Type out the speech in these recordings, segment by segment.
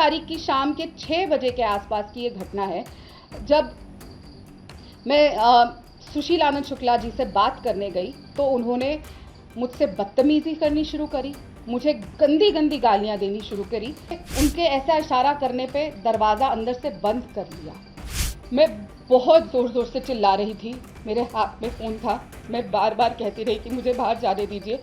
तारीख की शाम के 6 बजे के आसपास की ये घटना है, जब मैं सुशील आनंद शुक्ला जी से बात करने गई तो उन्होंने मुझसे बदतमीजी करनी शुरू करी, मुझे गंदी गंदी गालियां देनी शुरू करी। उनके ऐसा इशारा करने पे दरवाज़ा अंदर से बंद कर लिया। मैं बहुत ज़ोर ज़ोर से चिल्ला रही थी, मेरे हाथ में फ़ोन था, मैं बार बार कहती रही कि मुझे बाहर जाने दीजिए,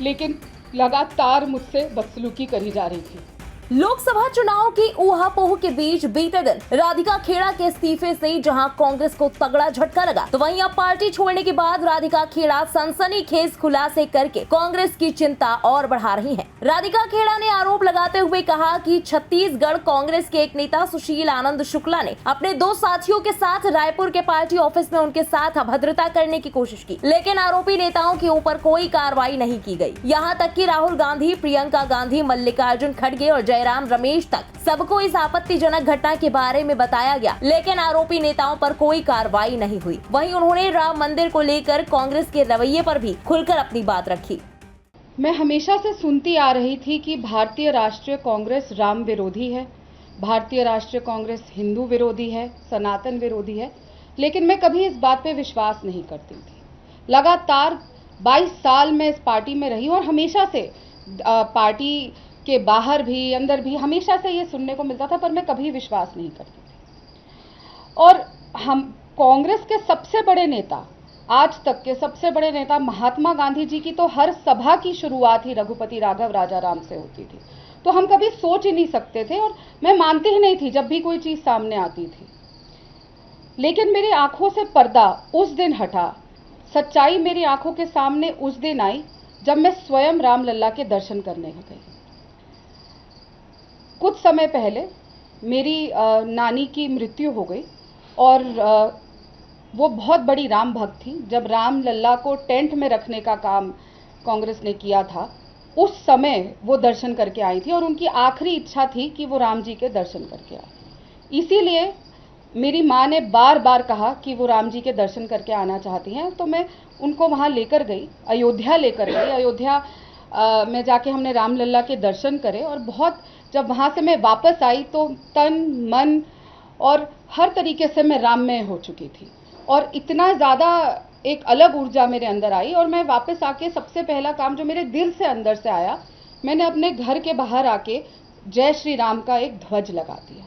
लेकिन लगातार मुझसे बदसलूकी करी जा रही थी। लोकसभा चुनाव की ऊहापोह के बीच बीते दिन राधिका खेड़ा के इस्तीफे से जहां कांग्रेस को तगड़ा झटका लगा, तो वहीं अब पार्टी छोड़ने के बाद राधिका खेड़ा सनसनीखेज खुलासे करके कांग्रेस की चिंता और बढ़ा रही हैं। राधिका खेड़ा ने आरोप लगाते हुए कहा कि छत्तीसगढ़ कांग्रेस के एक नेता सुशील आनंद शुक्ला ने अपने 2 साथियों के साथ रायपुर के पार्टी ऑफिस में उनके साथ अभद्रता करने की कोशिश की, लेकिन आरोपी नेताओं के ऊपर कोई कार्रवाई नहीं की गई। यहाँ तक कि राहुल गांधी, प्रियंका गांधी, मल्लिकार्जुन खड़गे और जयराम रमेश तक सबको इस आपत्तिजनक घटना के बारे में बताया गया, लेकिन आरोपी नेताओं पर कोई कार्रवाई नहीं हुई। वहीं उन्होंने राम मंदिर को लेकर कांग्रेस के रवैये पर भी खुलकर अपनी बात रखी। मैं हमेशा से सुनती आ रही थी कि भारतीय राष्ट्रीय कांग्रेस राम विरोधी है, भारतीय राष्ट्रीय कांग्रेस हिंदू विरोधी है, सनातन विरोधी है, लेकिन मैं कभी इस बात पे विश्वास नहीं करती थी। लगातार 22 साल मैं इस पार्टी में रही और हमेशा से पार्टी के बाहर भी अंदर भी हमेशा से ये सुनने को मिलता था, पर मैं कभी विश्वास नहीं करती थी। और हम कांग्रेस के सबसे बड़े नेता, आज तक के सबसे बड़े नेता महात्मा गांधी जी की तो हर सभा की शुरुआत ही रघुपति राघव राजाराम से होती थी, तो हम कभी सोच ही नहीं सकते थे और मैं मानती ही नहीं थी जब भी कोई चीज़ सामने आती थी। लेकिन मेरी आंखों से पर्दा उस दिन हटा, सच्चाई मेरी आंखों के सामने उस दिन आई जब मैं स्वयं रामलला के दर्शन करने गई। कुछ समय पहले मेरी नानी की मृत्यु हो गई और वो बहुत बड़ी राम भक्त थी। जब रामलला को टेंट में रखने का काम कांग्रेस ने किया था, उस समय वो दर्शन करके आई थी और उनकी आखिरी इच्छा थी कि वो राम जी के दर्शन करके आए। इसीलिए मेरी माँ ने बार बार कहा कि वो राम जी के दर्शन करके आना चाहती हैं, तो मैं उनको वहाँ लेकर गई, अयोध्या लेकर गई। अयोध्या में जाके हमने रामलला के दर्शन करे और बहुत, जब वहाँ से मैं वापस आई तो तन मन और हर तरीके से मैं राममय हो चुकी थी और इतना ज़्यादा एक अलग ऊर्जा मेरे अंदर आई। और मैं वापस आके सबसे पहला काम जो मेरे दिल से अंदर से आया, मैंने अपने घर के बाहर आके जय श्री राम का एक ध्वज लगा दिया।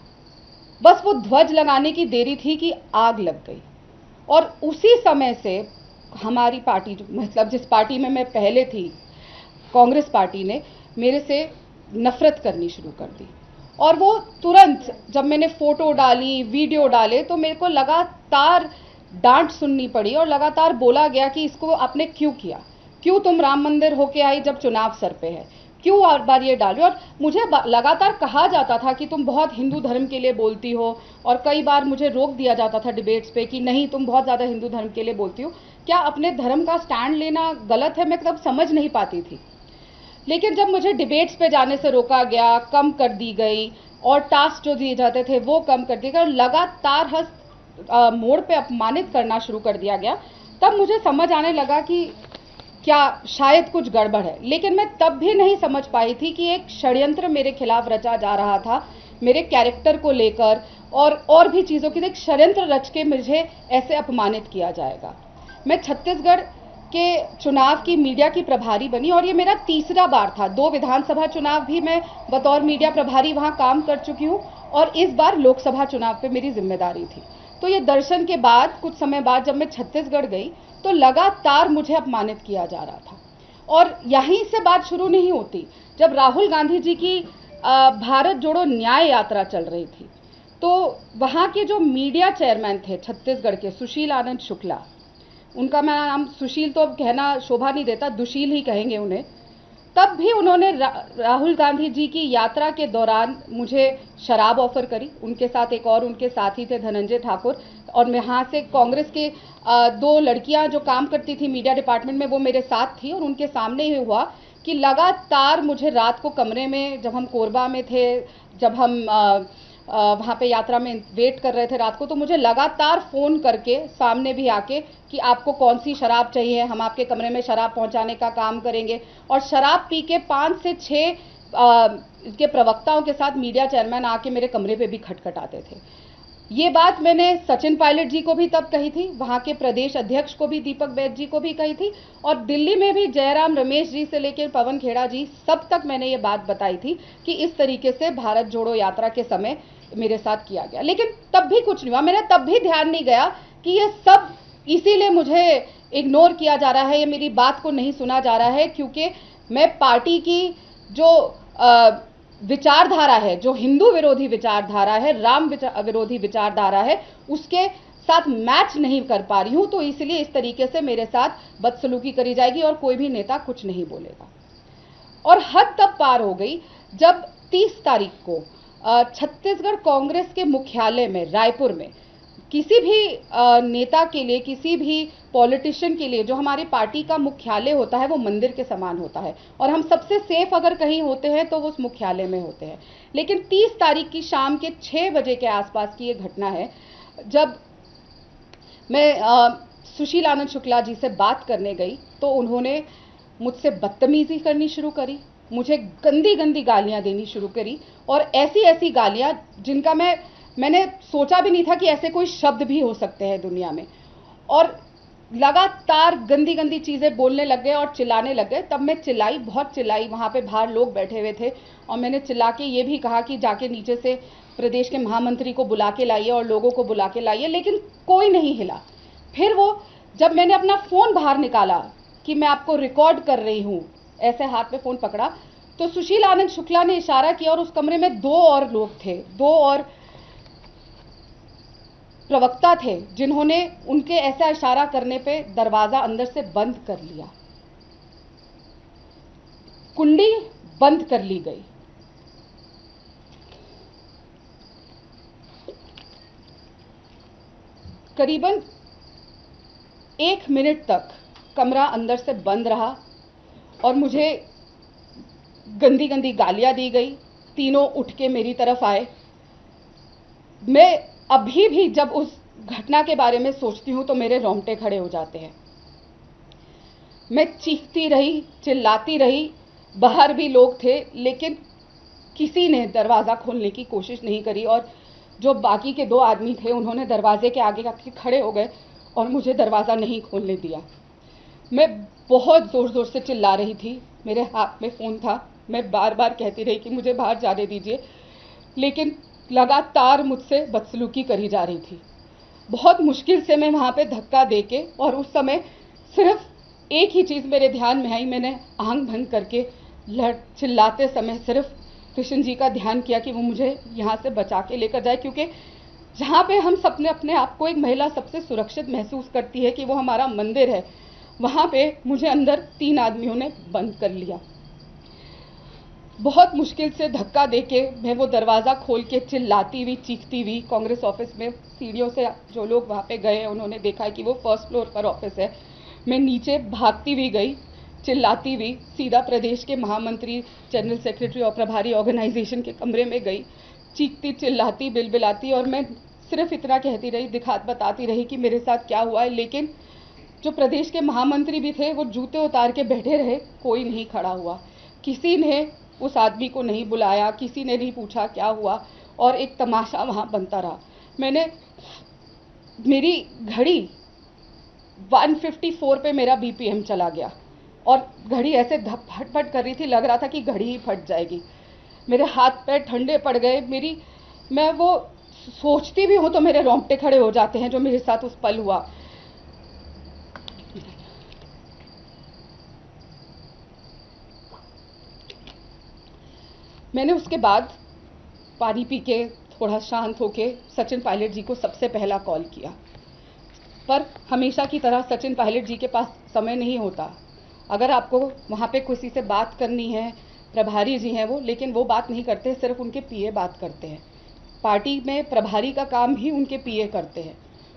बस वो ध्वज लगाने की देरी थी कि आग लग गई। और उसी समय से हमारी पार्टी, मतलब जिस पार्टी में मैं पहले थी, कांग्रेस पार्टी ने मेरे से नफरत करनी शुरू कर दी। और वो तुरंत जब मैंने फोटो डाली, वीडियो डाले, तो मेरे को लगातार डांट सुननी पड़ी और लगातार बोला गया कि इसको आपने क्यों किया, क्यों तुम राम मंदिर होके आई जब चुनाव सर पे है, क्यों हर बार ये डाली। और मुझे लगातार कहा जाता था कि तुम बहुत हिंदू धर्म के लिए बोलती हो, और कई बार मुझे रोक दिया जाता था डिबेट्स पे कि नहीं, तुम बहुत ज़्यादा हिंदू धर्म के लिए बोलती हो। क्या अपने धर्म का स्टैंड लेना गलत है? मैं तब समझ नहीं पाती थी। लेकिन जब मुझे डिबेट्स पे जाने से रोका गया, कम कर दी गई और टास्क जो दिए जाते थे वो कम कर दिए गए और लगातार हर मोड़ पे अपमानित करना शुरू कर दिया गया, तब मुझे समझ आने लगा कि क्या शायद कुछ गड़बड़ है। लेकिन मैं तब भी नहीं समझ पाई थी कि एक षड्यंत्र मेरे खिलाफ रचा जा रहा था, मेरे कैरेक्टर को लेकर और भी चीज़ों की एक षड्यंत्र रच के मुझे ऐसे अपमानित किया जाएगा। मैं छत्तीसगढ़ के चुनाव की मीडिया की प्रभारी बनी और ये मेरा तीसरा बार था। 2 विधानसभा चुनाव भी मैं बतौर मीडिया प्रभारी वहाँ काम कर चुकी हूँ और इस बार लोकसभा चुनाव पे मेरी जिम्मेदारी थी। तो ये दर्शन के बाद कुछ समय बाद जब मैं छत्तीसगढ़ गई तो लगातार मुझे अपमानित किया जा रहा था। और यहीं से बात शुरू नहीं होती। जब राहुल गांधी जी की भारत जोड़ो न्याय यात्रा चल रही थी, तो वहाँ के जो मीडिया चेयरमैन थे छत्तीसगढ़ के, सुशील आनंद शुक्ला, उनका मैं नाम सुशील तो अब कहना शोभा नहीं देता, दुशील ही कहेंगे उन्हें, तब भी उन्होंने राहुल गांधी जी की यात्रा के दौरान मुझे शराब ऑफर करी। उनके साथ एक और उनके साथी थे, धनंजय ठाकुर, और यहाँ से कांग्रेस के 2 लड़कियां जो काम करती थी मीडिया डिपार्टमेंट में, वो मेरे साथ थी। और उनके सामने ही हुआ कि लगातार मुझे रात को कमरे में, जब हम कोरबा में थे, जब हम वहाँ पे यात्रा में वेट कर रहे थे रात को, तो मुझे लगातार फ़ोन करके सामने भी आके कि आपको कौन सी शराब चाहिए, हम आपके कमरे में शराब पहुँचाने का काम करेंगे। और शराब पी के 5 से 6 के प्रवक्ताओं के साथ मीडिया चेयरमैन आके मेरे कमरे पे भी खटखटाते थे। ये बात मैंने सचिन पायलट जी को भी तब कही थी, वहाँ के प्रदेश अध्यक्ष को भी, दीपक बैद जी को भी कही थी, और दिल्ली में भी जयराम रमेश जी से लेकर पवन खेड़ा जी सब तक मैंने ये बात बताई थी कि इस तरीके से भारत जोड़ो यात्रा के समय मेरे साथ किया गया। लेकिन तब भी कुछ नहीं हुआ, मेरा तब भी ध्यान नहीं गया कि ये सब इसीलिए मुझे इग्नोर किया जा रहा है, ये मेरी बात को नहीं सुना जा रहा है, क्योंकि मैं पार्टी की जो विचारधारा है, जो हिंदू विरोधी विचारधारा है, राम विरोधी विचारधारा है, उसके साथ मैच नहीं कर पा रही हूं। तो इसलिए इस तरीके से मेरे साथ बदसलूकी करी जाएगी और कोई भी नेता कुछ नहीं बोलेगा। और हद तब पार हो गई जब 30 तारीख को छत्तीसगढ़ कांग्रेस के मुख्यालय में रायपुर में किसी भी नेता के लिए, किसी भी पॉलिटिशियन के लिए, जो हमारी पार्टी का मुख्यालय होता है वो मंदिर के समान होता है, और हम सबसे सेफ अगर कहीं होते हैं तो वो उस मुख्यालय में होते हैं। लेकिन 30 तारीख की शाम के 6 बजे के आसपास की ये घटना है, जब मैं सुशील आनंद शुक्ला जी से बात करने गई तो उन्होंने मुझसे बदतमीजी करनी शुरू करी, मुझे गंदी गंदी गालियां देनी शुरू करी, और ऐसी ऐसी गालियां जिनका मैंने सोचा भी नहीं था कि ऐसे कोई शब्द भी हो सकते हैं दुनिया में। और लगातार गंदी गंदी चीज़ें बोलने लग गए और चिल्लाने लग गए। तब मैं चिल्लाई, बहुत चिल्लाई, वहाँ पे बाहर लोग बैठे हुए थे, और मैंने चिल्ला के ये भी कहा कि जाके नीचे से प्रदेश के महामंत्री को बुला के लाइए और लोगों को बुला के लाइए, लेकिन कोई नहीं हिला। फिर वो जब मैंने अपना फ़ोन बाहर निकाला कि मैं आपको रिकॉर्ड कर रही हूँ, ऐसे हाथ में फ़ोन पकड़ा, तो सुशील आनंद शुक्ला ने इशारा किया और उस कमरे में 2 और लोग थे, 2 और प्रवक्ता थे, जिन्होंने उनके ऐसा इशारा करने पे दरवाजा अंदर से बंद कर लिया, कुंडी बंद कर ली गई। करीबन 1 मिनट तक कमरा अंदर से बंद रहा और मुझे गंदी गंदी गालियां दी गई। तीनों उठ के मेरी तरफ आए। मैं अभी भी जब उस घटना के बारे में सोचती हूँ तो मेरे रोंगटे खड़े हो जाते हैं। मैं चीखती रही, चिल्लाती रही, बाहर भी लोग थे, लेकिन किसी ने दरवाज़ा खोलने की कोशिश नहीं करी, और जो बाकी के 2 आदमी थे उन्होंने दरवाजे के आगे आके खड़े हो गए और मुझे दरवाज़ा नहीं खोलने दिया। मैं बहुत ज़ोर ज़ोर से चिल्ला रही थी, मेरे हाथ में फ़ोन था, मैं बार बार कहती रही कि मुझे बाहर जाने दीजिए, लेकिन लगातार मुझसे बदसलूकी करी जा रही थी। बहुत मुश्किल से मैं वहाँ पे धक्का देके, और उस समय सिर्फ एक ही चीज़ मेरे ध्यान में आई, मैंने आंख भंग करके चिल्लाते समय सिर्फ कृष्ण जी का ध्यान किया कि वो मुझे यहाँ से बचा के लेकर जाए, क्योंकि जहाँ पे हम सबने अपने आप को एक महिला सबसे सुरक्षित महसूस करती है कि वो हमारा मंदिर है, वहाँ पे मुझे अंदर 3 आदमियों ने बंद कर लिया। बहुत मुश्किल से धक्का देके मैं वो दरवाज़ा खोल के चिल्लाती हुई, चीखती हुई कांग्रेस ऑफिस में सीढ़ियों से जो लोग वहाँ पे गए उन्होंने देखा कि वो 1st फ्लोर पर ऑफिस है। मैं नीचे भागती हुई गई, चिल्लाती हुई, सीधा प्रदेश के महामंत्री, जनरल सेक्रेटरी और प्रभारी ऑर्गेनाइजेशन के कमरे में गई, चीखती चिल्लाती बिलबिलाती, और मैं सिर्फ इतना कहती रही, बताती रही कि मेरे साथ क्या हुआ है। लेकिन जो प्रदेश के महामंत्री भी थे वो जूते उतार के बैठे रहे, कोई नहीं खड़ा हुआ, किसी ने उस आदमी को नहीं बुलाया, किसी ने नहीं पूछा क्या हुआ, और एक तमाशा वहाँ बनता रहा। मेरी घड़ी 154 पे मेरा BPM चला गया, और घड़ी ऐसे फट कर रही थी, लग रहा था कि घड़ी ही फट जाएगी। मेरे हाथ पैर ठंडे पड़ गए। मैं वो सोचती भी हूँ तो मेरे रोंगटे खड़े हो जाते हैं जो मेरे साथ उस पल हुआ। मैंने उसके बाद पानी पी के थोड़ा शांत होके सचिन पायलट जी को सबसे पहला कॉल किया, पर हमेशा की तरह सचिन पायलट जी के पास समय नहीं होता। अगर आपको वहाँ पे किसी से बात करनी है, प्रभारी जी हैं वो, लेकिन वो बात नहीं करते, सिर्फ उनके पीए बात करते हैं। पार्टी में प्रभारी का काम भी उनके पीए करते हैं।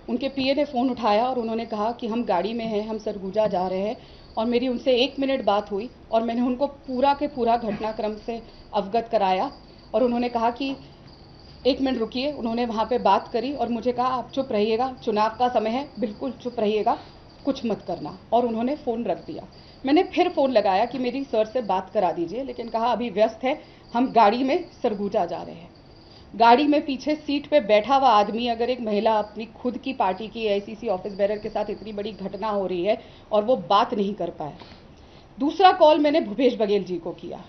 उनके पीए ने फ़ोन उठाया और उन्होंने कहा कि हम गाड़ी में हैं, हम सरगुजा जा रहे हैं, और मेरी उनसे 1 मिनट बात हुई और मैंने उनको पूरा के पूरा घटनाक्रम से अवगत कराया, और उन्होंने कहा कि 1 मिनट रुकिए। उन्होंने वहाँ पे बात करी और मुझे कहा आप चुप रहिएगा, चुनाव का समय है, बिल्कुल चुप रहिएगा, कुछ मत करना, और उन्होंने फ़ोन रख दिया। मैंने फिर फ़ोन लगाया कि मेरी सर से बात करा दीजिए, लेकिन कहा अभी व्यस्त है, हम गाड़ी में सरगुजा जा रहे हैं। गाड़ी में पीछे सीट पे बैठा हुआ आदमी, अगर एक महिला अपनी खुद की पार्टी की एआईसीसी ऑफिस बेरर के साथ इतनी बड़ी घटना हो रही है और वो बात नहीं कर पाया। दूसरा कॉल मैंने भूपेश बघेल जी को किया,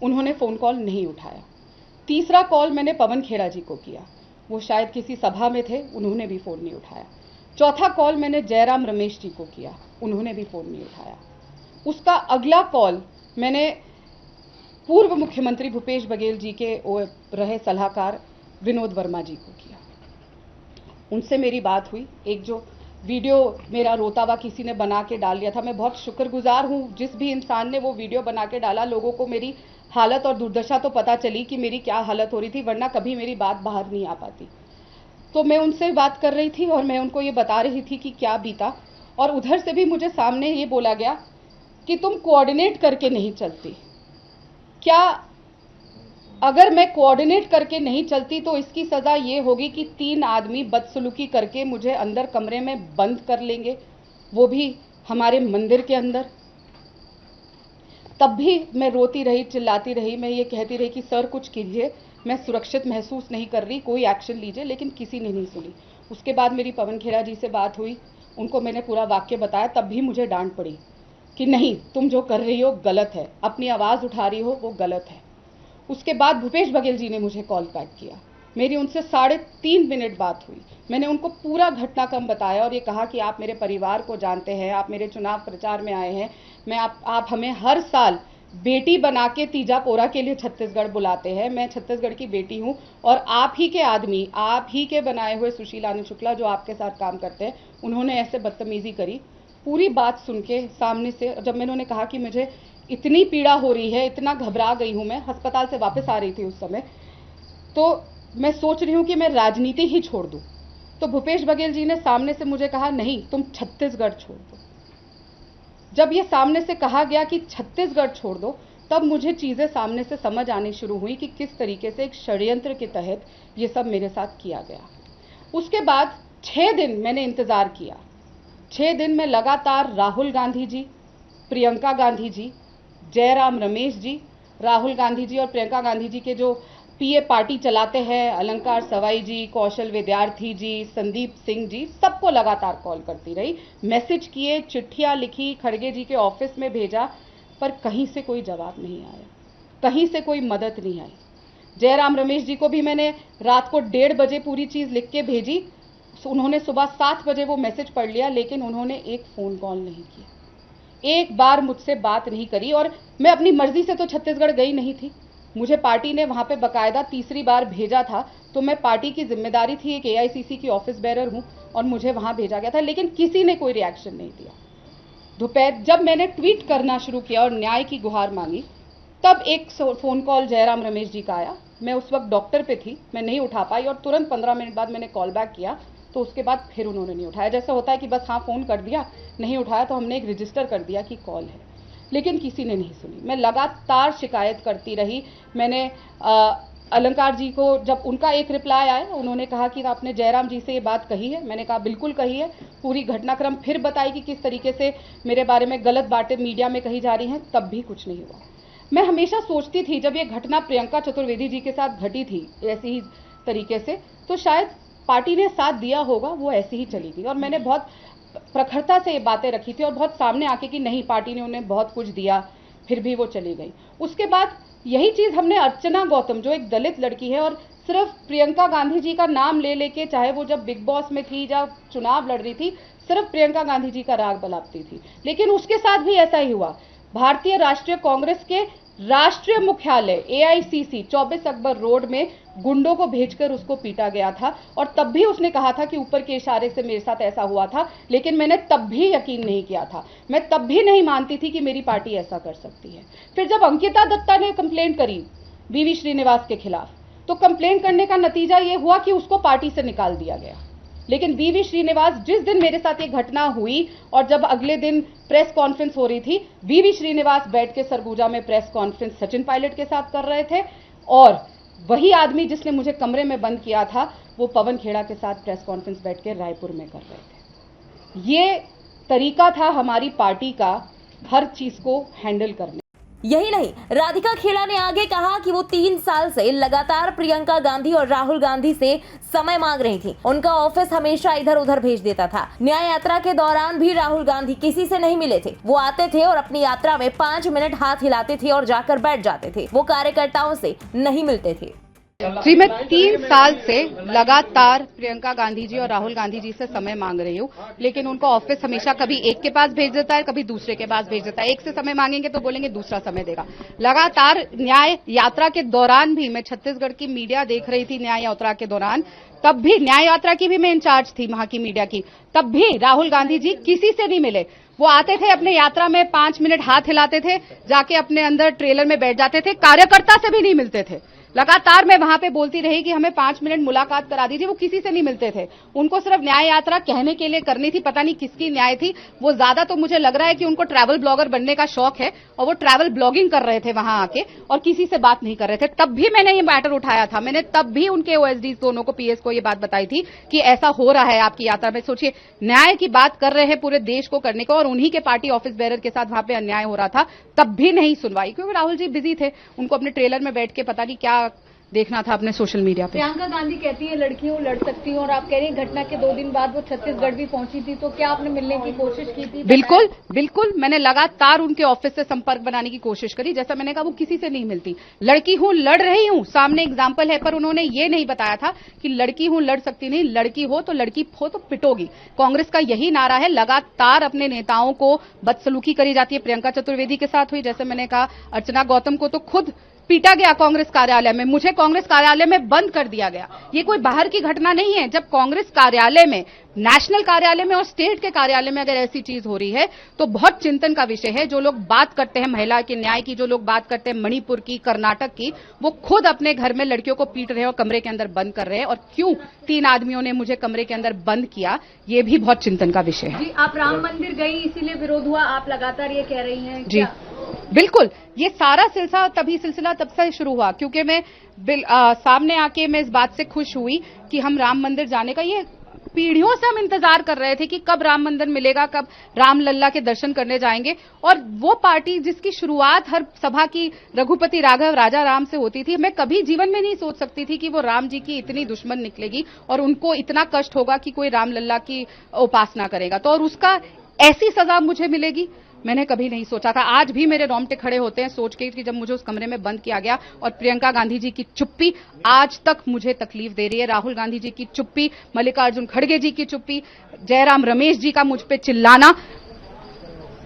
उन्होंने फ़ोन कॉल नहीं उठाया। तीसरा कॉल मैंने पवन खेड़ा जी को किया, वो शायद किसी सभा में थे, उन्होंने भी फ़ोन नहीं उठाया। चौथा कॉल मैंने जयराम रमेश जी को किया, उन्होंने भी फ़ोन नहीं उठाया। उसका अगला कॉल मैंने पूर्व मुख्यमंत्री भूपेश बघेल जी के रहे सलाहकार विनोद वर्मा जी को किया। उनसे मेरी बात हुई। एक जो वीडियो मेरा रोता हुआ किसी ने बना के डाल दिया था, मैं बहुत शुक्रगुजार हूँ जिस भी इंसान ने वो वीडियो बना के डाला। लोगों को मेरी हालत और दुर्दशा तो पता चली कि मेरी क्या हालत हो रही थी, वरना कभी मेरी बात बाहर नहीं आ पाती। तो मैं उनसे बात कर रही थी और मैं उनको ये बता रही थी कि क्या बीता, और उधर से भी मुझे सामने ये बोला गया कि तुम कोऑर्डिनेट करके नहीं चलती। क्या अगर मैं कोऑर्डिनेट करके नहीं चलती तो इसकी सज़ा ये होगी कि 3 आदमी बदसलूकी करके मुझे अंदर कमरे में बंद कर लेंगे, वो भी हमारे मंदिर के अंदर। तब भी मैं रोती रही, चिल्लाती रही, मैं ये कहती रही कि सर कुछ कीजिए, मैं सुरक्षित महसूस नहीं कर रही, कोई एक्शन लीजिए, लेकिन किसी ने नहीं सुनी। उसके बाद मेरी पवन खेड़ा जी से बात हुई, उनको मैंने पूरा वाक्य बताया, तब भी मुझे डांट पड़ी कि नहीं, तुम जो कर रही हो गलत है, अपनी आवाज़ उठा रही हो वो गलत है। उसके बाद भूपेश बघेल जी ने मुझे कॉल बैक किया, मेरी उनसे 3.5 मिनट बात हुई। मैंने उनको पूरा घटनाक्रम बताया और ये कहा कि आप मेरे परिवार को जानते हैं, आप मेरे चुनाव प्रचार में आए हैं, आप हमें हर साल बेटी बना के तीजापोरा के लिए छत्तीसगढ़ बुलाते हैं, मैं छत्तीसगढ़ की बेटी हूँ, और आप ही के आदमी, आप ही के बनाए हुए सुशील आनंद शुक्ला जो आपके साथ काम करते हैं, उन्होंने ऐसे बदतमीजी करी। पूरी बात सुन के सामने से जब मैंने उन्हें कहा कि मुझे इतनी पीड़ा हो रही है, इतना घबरा गई हूँ, मैं अस्पताल से वापस आ रही थी उस समय, तो मैं सोच रही हूँ कि मैं राजनीति ही छोड़ दूँ, तो भूपेश बघेल जी ने सामने से मुझे कहा नहीं, तुम छत्तीसगढ़ छोड़ दो। जब ये सामने से कहा गया कि छत्तीसगढ़ छोड़ दो, तब मुझे चीज़ें सामने से समझ आनी शुरू हुई कि किस तरीके से एक षड्यंत्र के तहत ये सब मेरे साथ किया गया। उसके बाद 6 दिन मैंने इंतज़ार किया। 6 दिन में लगातार राहुल गांधी जी, प्रियंका गांधी जी, जयराम रमेश जी, राहुल गांधी जी और प्रियंका गांधी जी के जो पीए पार्टी चलाते हैं, अलंकार सवाई जी, कौशल विद्यार्थी जी, संदीप सिंह जी, सबको लगातार कॉल करती रही, मैसेज किए, चिट्ठियां लिखी, खड़गे जी के ऑफिस में भेजा, पर कहीं से कोई जवाब नहीं आया, कहीं से कोई मदद नहीं आई। जयराम रमेश जी को भी मैंने रात को 1:30 बजे पूरी चीज़ लिख के भेजी, उन्होंने सुबह 7 बजे वो मैसेज पढ़ लिया, लेकिन उन्होंने एक फ़ोन कॉल नहीं किया, एक बार मुझसे बात नहीं करी। और मैं अपनी मर्जी से तो छत्तीसगढ़ गई नहीं थी, मुझे पार्टी ने वहाँ पे बकायदा तीसरी बार भेजा था, तो मैं पार्टी की जिम्मेदारी थी, एक एआईसीसी की ऑफिस बेरर हूँ और मुझे वहाँ भेजा गया था, लेकिन किसी ने कोई रिएक्शन नहीं दिया। दोपहर जब मैंने ट्वीट करना शुरू किया और न्याय की गुहार मांगी, तब एक फ़ोन कॉल जयराम रमेश जी का आया। मैं उस वक्त डॉक्टर पे थी, मैं नहीं उठा पाई, और तुरंत 15 मिनट बाद मैंने कॉल बैक किया, तो उसके बाद फिर उन्होंने नहीं उठाया। जैसे होता है कि बस हाँ फ़ोन कर दिया, नहीं उठाया तो हमने एक रजिस्टर कर दिया कि कॉल है, लेकिन किसी ने नहीं सुनी। मैं लगातार शिकायत करती रही। मैंने अलंकार जी को, जब उनका एक रिप्लाई आया, उन्होंने कहा कि आपने जयराम जी से ये बात कही है, मैंने कहा बिल्कुल कही है, पूरी घटनाक्रम फिर बताई कि किस तरीके से मेरे बारे में गलत बातें मीडिया में कही जा रही हैं, तब भी कुछ नहीं हुआ। मैं हमेशा सोचती थी जब ये घटना प्रियंका चतुर्वेदी जी के साथ घटी थी ऐसी ही तरीके से, तो शायद पार्टी ने साथ दिया होगा, वो ऐसी ही चली गई। और मैंने बहुत प्रखरता से ये बातें रखी थी और बहुत सामने आके कि नहीं, पार्टी ने उन्हें बहुत कुछ दिया, फिर भी वो चली गई। उसके बाद यही चीज़ हमने अर्चना गौतम, जो एक दलित लड़की है और सिर्फ प्रियंका गांधी जी का नाम ले लेके, चाहे वो जब बिग बॉस में थी, जब चुनाव लड़ रही थी, सिर्फ प्रियंका गांधी जी का राग बलापती थी, लेकिन उसके साथ भी ऐसा ही हुआ। भारतीय राष्ट्रीय कांग्रेस के राष्ट्रीय मुख्यालय एआईसीसी 24 अकबर रोड में गुंडों को भेजकर उसको पीटा गया था, और तब भी उसने कहा था कि ऊपर के इशारे से मेरे साथ ऐसा हुआ था, लेकिन मैंने तब भी यकीन नहीं किया था, मैं तब भी नहीं मानती थी कि मेरी पार्टी ऐसा कर सकती है। फिर जब अंकिता दत्ता ने कंप्लेंट करी वीवी श्रीनिवास के खिलाफ, तो कंप्लेंट करने का नतीजा ये हुआ कि उसको पार्टी से निकाल दिया गया। लेकिन वीवी श्रीनिवास, जिस दिन मेरे साथ ये घटना हुई और जब अगले दिन प्रेस कॉन्फ्रेंस हो रही थी, वीवी श्रीनिवास बैठ के सरगुजा में प्रेस कॉन्फ्रेंस सचिन पायलट के साथ कर रहे थे, और वही आदमी जिसने मुझे कमरे में बंद किया था, वो पवन खेड़ा के साथ प्रेस कॉन्फ्रेंस बैठ के रायपुर में कर रहे थे। ये तरीका था हमारी पार्टी का हर चीज को हैंडल करने। यही नहीं, राधिका खेड़ा ने आगे कहा कि वो 3 साल से लगातार प्रियंका गांधी और राहुल गांधी से समय मांग रही थी। उनका ऑफिस हमेशा इधर उधर भेज देता था। न्याय यात्रा के दौरान भी राहुल गांधी किसी से नहीं मिले थे। वो आते थे और अपनी यात्रा में 5 मिनट हाथ हिलाते थे और जाकर बैठ जाते थे। वो कार्यकर्ताओं से नहीं मिलते थे। जी, मैं 3 साल से लगातार प्रियंका गांधी जी और राहुल गांधी जी से समय मांग रही हूँ, लेकिन उनको ऑफिस हमेशा कभी एक के पास भेज देता है, कभी दूसरे के पास भेज देता है। एक से समय मांगेंगे तो बोलेंगे दूसरा समय देगा। लगातार न्याय यात्रा के दौरान भी मैं छत्तीसगढ़ की मीडिया देख रही थी। न्याय यात्रा के दौरान तब भी न्याय यात्रा की भी मैं इंचार्ज थी वहां की मीडिया की, तब भी राहुल गांधी जी किसी से नहीं मिले। वो आते थे अपने यात्रा में 5 मिनट हाथ हिलाते थे, जाके अपने अंदर ट्रेलर में बैठ जाते थे, कार्यकर्ता से भी नहीं मिलते थे। लगातार मैं वहां पे बोलती रही कि हमें 5 मिनट मुलाकात करा दीजिए, वो किसी से नहीं मिलते थे। उनको सिर्फ न्याय यात्रा कहने के लिए करनी थी, पता नहीं किसकी न्याय थी। वो ज्यादा तो मुझे लग रहा है कि उनको ट्रैवल ब्लॉगर बनने का शौक है और वो ट्रैवल ब्लॉगिंग कर रहे थे वहां आके और किसी से बात नहीं कर रहे थे। तब भी मैंने ये मैटर उठाया था, मैंने तब भी उनके ओएसडी दोनों को, पीएस को ये बात बताई थी कि ऐसा हो रहा है आपकी यात्रा में। सोचिए, न्याय की बात कर रहे हैं पूरे देश को करने को और उन्हीं के पार्टी ऑफिस बेरर के साथ वहां पे अन्याय हो रहा था, तब भी नहीं सुनवाई, क्योंकि राहुल जी बिजी थे। उनको अपने ट्रेलर में बैठ के पता नहीं क्या देखना था अपने सोशल मीडिया पे। प्रियंका गांधी कहती है लड़कियों लड़ सकती हैं और आप कह रही हैं घटना के 2 दिन बाद वो छत्तीसगढ़ भी पहुंची थी, तो क्या आपने मिलने की कोशिश की थी? बिल्कुल बिल्कुल, मैंने लगातार उनके ऑफिस से संपर्क बनाने की कोशिश करी। जैसा मैंने कहा, वो किसी से नहीं मिलती। लड़की हूं, लड़ रही हूं, सामने एग्जाम्पल है, पर उन्होंने ये नहीं बताया था कि लड़की हूं, लड़ सकती नहीं। लड़की हो तो पिटोगी। कांग्रेस का यही नारा है। लगातार अपने नेताओं को बदसलूकी करी जाती है। प्रियंका चतुर्वेदी के साथ हुई, जैसे मैंने कहा, अर्चना गौतम को तो खुद पीटा गया कांग्रेस कार्यालय में, मुझे कांग्रेस कार्यालय में बंद कर दिया गया। ये कोई बाहर की घटना नहीं है। जब कांग्रेस कार्यालय में, नेशनल कार्यालय में और स्टेट के कार्यालय में अगर ऐसी चीज हो रही है तो बहुत चिंतन का विषय है। जो लोग बात करते हैं महिला के न्याय की, जो लोग बात करते हैं मणिपुर की, कर्नाटक की, वो खुद अपने घर में लड़कियों को पीट रहे हैं और कमरे के अंदर बंद कर रहे हैं। और क्यों 3 आदमियों ने मुझे कमरे के अंदर बंद किया, ये भी बहुत चिंतन का विषय है। जी, आप राम मंदिर गई इसीलिए विरोध हुआ, आप लगातार ये कह रही हैं? जी बिल्कुल, ये सारा सिलसिला तब से शुरू हुआ, क्योंकि मैं सामने आके मैं इस बात से खुश हुई कि हम राम मंदिर जाने का, ये पीढ़ियों से हम इंतजार कर रहे थे कि कब राम मंदिर मिलेगा, कब राम लल्ला के दर्शन करने जाएंगे। और वो पार्टी जिसकी शुरुआत हर सभा की रघुपति राघव राजा राम से होती थी, मैं कभी जीवन में नहीं सोच सकती थी कि वो राम जी की इतनी दुश्मन निकलेगी और उनको इतना कष्ट होगा कि कोई राम लल्ला की उपासना करेगा, तो और उसका ऐसी सजा मुझे मिलेगी, मैंने कभी नहीं सोचा था। आज भी मेरे रोंगटे खड़े होते हैं सोच के कि जब मुझे उस कमरे में बंद किया गया। और प्रियंका गांधी जी की चुप्पी आज तक मुझे तकलीफ दे रही है। राहुल गांधी जी की चुप्पी, मल्लिकार्जुन खड़गे जी की चुप्पी, जयराम रमेश जी का मुझ पे चिल्लाना,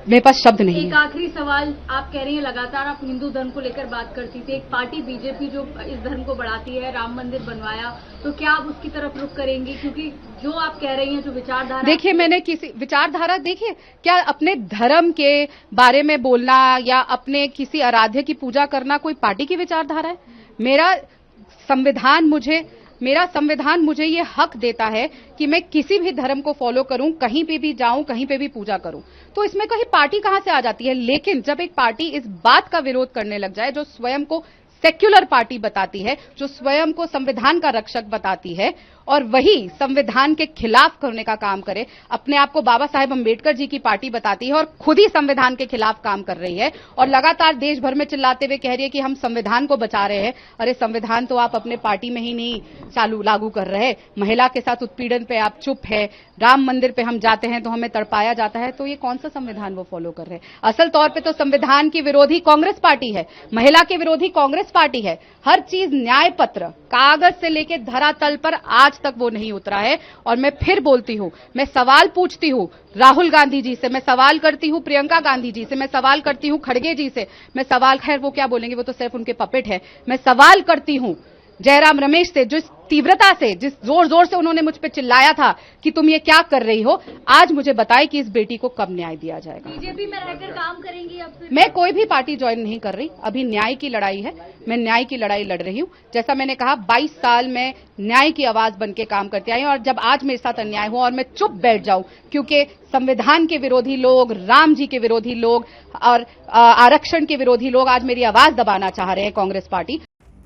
मेरे पास शब्द नहीं है। एक आखिरी सवाल, आप कह रही हैं लगातार आप हिंदू धर्म को लेकर बात करती थी, एक पार्टी बीजेपी जो इस धर्म को बढ़ाती है, राम मंदिर बनवाया, तो क्या आप उसकी तरफ रुख करेंगी? क्योंकि जो आप कह रही हैं, जो विचारधारा, देखिए, मैंने किसी विचारधारा, देखिए, क्या अपने धर्म के बारे में बोलना या अपने किसी आराध्य की पूजा करना कोई पार्टी की विचारधारा है? मेरा संविधान मुझे ये हक देता है कि मैं किसी भी धर्म को फॉलो करूं, कहीं पे भी जाऊं, कहीं पे भी पूजा करूं, तो इसमें कहीं पार्टी कहां से आ जाती है? लेकिन जब एक पार्टी इस बात का विरोध करने लग जाए, जो स्वयं को सेक्युलर पार्टी बताती है, जो स्वयं को संविधान का रक्षक बताती है, और वही संविधान के खिलाफ करने का काम करे, अपने आप को बाबा साहेब अंबेडकर जी की पार्टी बताती है और खुद ही संविधान के खिलाफ काम कर रही है और लगातार देश भर में चिल्लाते हुए कह रही है कि हम संविधान को बचा रहे हैं। अरे संविधान तो आप अपने पार्टी में ही नहीं लागू कर रहे। महिला के साथ उत्पीड़न पे आप चुप है, राम मंदिर पे हम जाते हैं तो हमें तड़पाया जाता है, तो ये कौन सा संविधान वो फॉलो कर रहे हैं? असल तौर पे तो संविधान की विरोधी कांग्रेस पार्टी है, महिला के विरोधी कांग्रेस पार्टी है। हर चीज न्याय पत्र कागज से लेके धरातल पर आज तक वो नहीं उतरा है। और मैं फिर बोलती हूं, मैं सवाल पूछती हूं राहुल गांधी जी से, मैं सवाल करती हूं प्रियंका गांधी जी से, मैं सवाल करती हूं खड़गे जी से, मैं सवाल, खैर वो क्या बोलेंगे, वो तो सिर्फ उनके पपेट है। मैं सवाल करती हूं जयराम रमेश से, जिस तीव्रता से, जिस जोर जोर से उन्होंने मुझ पे चिल्लाया था कि तुम ये क्या कर रही हो, आज मुझे बताए कि इस बेटी को कब न्याय दिया जाएगा। बीजेपी में रहकर काम करेंगी अब फिर? मैं कोई भी पार्टी ज्वाइन नहीं कर रही, अभी न्याय की लड़ाई है, मैं न्याय की लड़ाई लड़ रही हूं। जैसा मैंने कहा, 22 साल में न्याय की आवाज बन के काम करती आई, और जब आज मेरे साथ अन्याय हुआ और मैं चुप बैठ जाऊं, क्योंकि संविधान के विरोधी लोग, राम जी के विरोधी लोग और आरक्षण के विरोधी लोग आज मेरी आवाज दबाना चाह रहे हैं, कांग्रेस पार्टी।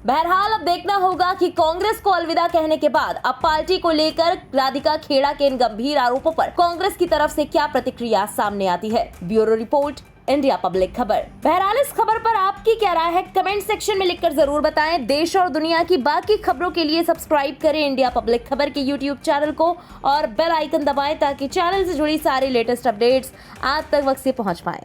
बहरहाल अब देखना होगा कि कांग्रेस को अलविदा कहने के बाद अब पार्टी को लेकर राधिका खेड़ा के इन गंभीर आरोपों पर कांग्रेस की तरफ से क्या प्रतिक्रिया सामने आती है। ब्यूरो रिपोर्ट, इंडिया पब्लिक खबर। बहरहाल इस खबर पर आपकी क्या राय है, कमेंट सेक्शन में लिखकर जरूर बताएं। देश और दुनिया की बाकी खबरों के लिए सब्सक्राइब करें इंडिया पब्लिक खबर के यूट्यूब चैनल को और बेल आइकन दबाएं ताकि चैनल से जुड़ी सारी लेटेस्ट अपडेट्स आप तक वक्त से पहुंच पाएं।